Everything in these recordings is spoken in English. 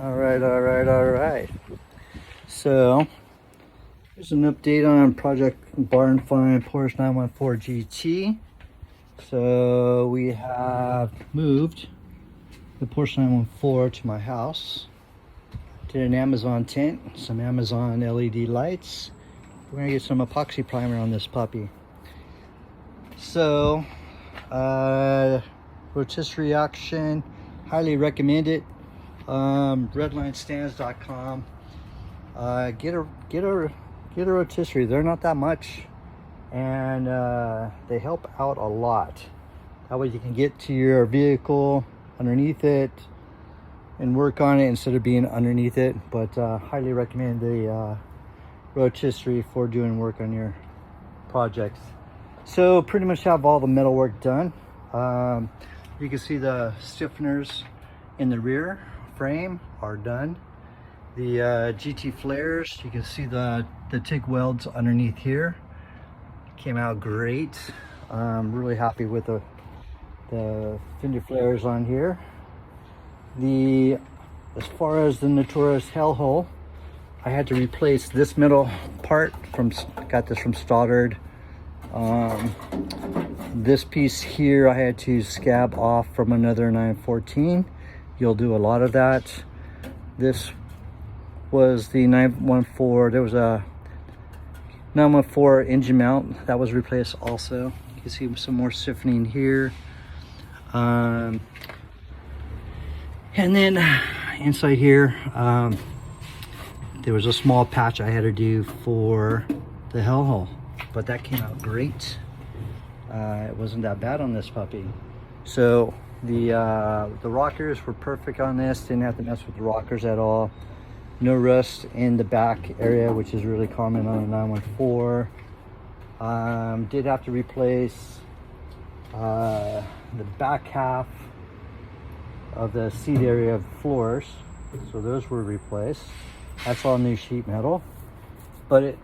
All right. So here's an update on Project Barn Find Porsche 914 GT. So we have moved the Porsche 914 to my house. Did an Amazon tint, some Amazon LED lights. We're gonna get some epoxy primer on this puppy. So rotisserie action, highly recommend it. Redlinestands.com. Get a rotisserie. They're not that much, and they help out a lot. That way you can get to your vehicle underneath it and work on it instead of being underneath it. But highly recommend the rotisserie for doing work on your projects. So pretty much have all the metal work done. You can see the stiffeners in the rear frame are done. The GT flares, you can see the TIG welds underneath here. Came out great. I'm really happy with the fender flares on here. As far as the notorious hell hole, I had to replace this middle part got this from Stoddard. This piece here I had to scab off from another 914. You'll do a lot of that. This was the 914. There was a 914 engine mount that was replaced also. You can see some more stiffening here. And then inside here, there was a small patch I had to do for the hell hole, but that came out great. It wasn't that bad on this puppy. So the rockers were perfect on this. Didn't have to mess with the rockers at all. No rust in the back area, which is really common on a 914. Did have to replace the back half of the seat area of the floors, so those were replaced. That's all new sheet metal, but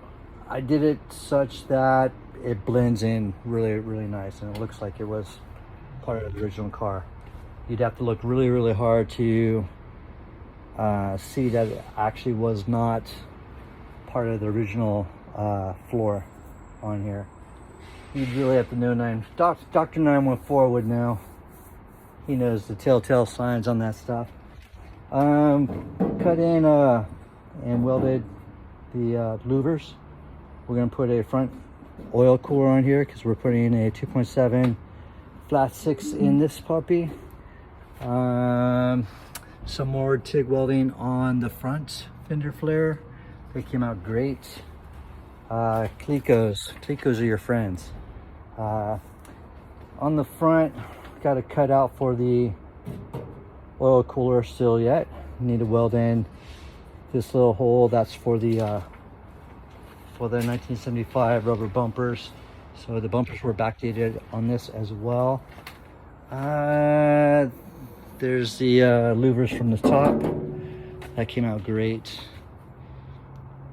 I did it such that it blends in really nice, and it looks like it was part of the original car. You'd have to look really hard to see that it actually was not part of the original floor on here. You'd really have to know. Dr. 914 would know. He knows the telltale signs on that stuff. Cut in and welded the louvers. We're going to put a front oil cooler on here because we're putting in a 2.7 flat 6 in this puppy. Some more TIG welding on the front fender flare. They came out great. Clecos are your friends. On the front, got a cutout for the oil cooler still yet. Need to weld in this little hole. That's for the 1975 rubber bumpers. So the bumpers were backdated on this as well. There's the louvers from the top. That came out great.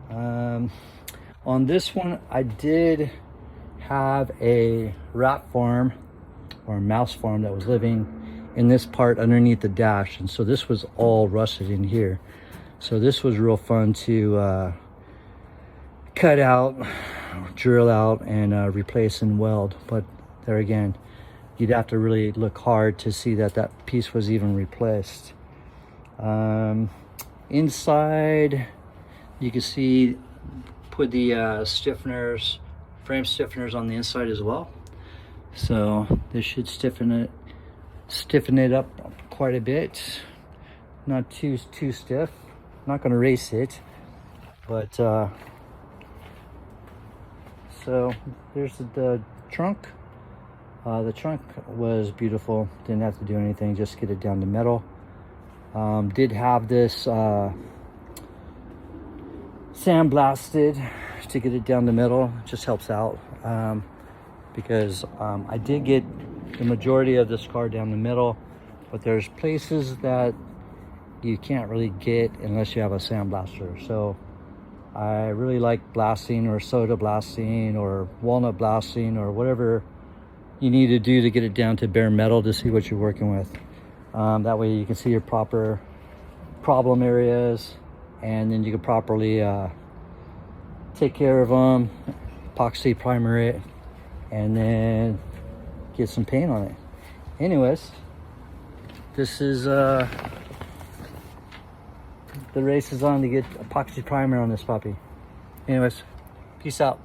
On this one, I did have a rat farm or a mouse farm that was living in this part underneath the dash, and so this was all rusted in here. So this was real fun to cut out, drill out, and replace and weld. But there again, you'd have to really look hard to see that piece was even replaced. Inside, you can see put the stiffeners, frame stiffeners on the inside as well. So this should stiffen it up quite a bit. Not too stiff. Not going to race it, but so there's the trunk. The trunk was beautiful. Didn't have to do anything, just get it down to metal. Did have this sandblasted to get it down to metal. Just helps out because I did get the majority of this car down the middle, but there's places that you can't really get unless you have a sandblaster. So I really like blasting, or soda blasting, or walnut blasting, or whatever you need to do to get it down to bare metal to see what you're working with. That way you can see your proper problem areas, and then you can properly take care of them, epoxy primer it, and then get some paint on it. Anyways, this is the race is on to get epoxy primer on this puppy. Anyways, peace out.